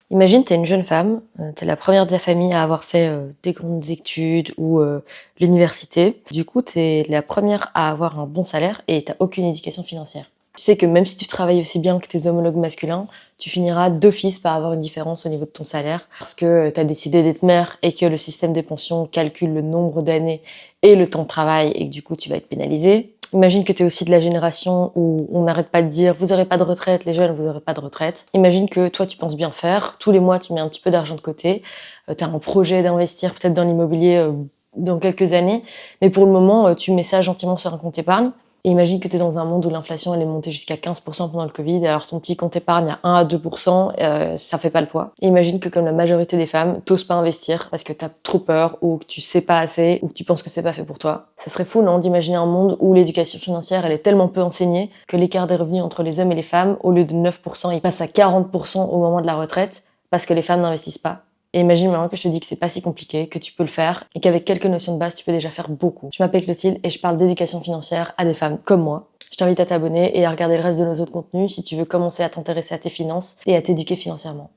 Imagine, tu es une jeune femme, tu es la première de la famille à avoir fait des grandes études ou l'université. Du coup, tu es la première à avoir un bon salaire et tu aucune éducation financière. Tu sais que même si tu travailles aussi bien que tes homologues masculins, tu finiras d'office par avoir une différence au niveau de ton salaire parce que tu as décidé d'être mère et que le système des pensions calcule le nombre d'années et le temps de travail et que du coup tu vas être pénalisé. Imagine que tu es aussi de la génération où on n'arrête pas de dire « vous aurez pas de retraite, les jeunes, vous aurez pas de retraite ». Imagine que toi, tu penses bien faire. Tous les mois, tu mets un petit peu d'argent de côté. Tu as un projet d'investir peut-être dans l'immobilier dans quelques années. Mais pour le moment, tu mets ça gentiment sur un compte épargne. Et imagine que tu es dans un monde où l'inflation elle est montée jusqu'à 15% pendant le Covid, alors ton petit compte épargne à 1 à 2%, ça fait pas le poids. Et imagine que comme la majorité des femmes, t'oses pas investir parce que t'as trop peur ou que tu sais pas assez ou que tu penses que c'est pas fait pour toi. Ça serait fou, non, d'imaginer un monde où l'éducation financière elle est tellement peu enseignée que l'écart des revenus entre les hommes et les femmes, au lieu de 9%, il passe à 40% au moment de la retraite parce que les femmes n'investissent pas. Et imagine maintenant que je te dis que c'est pas si compliqué, que tu peux le faire et qu'avec quelques notions de base, tu peux déjà faire beaucoup. Je m'appelle Clotilde et je parle d'éducation financière à des femmes comme moi. Je t'invite à t'abonner et à regarder le reste de nos autres contenus si tu veux commencer à t'intéresser à tes finances et à t'éduquer financièrement.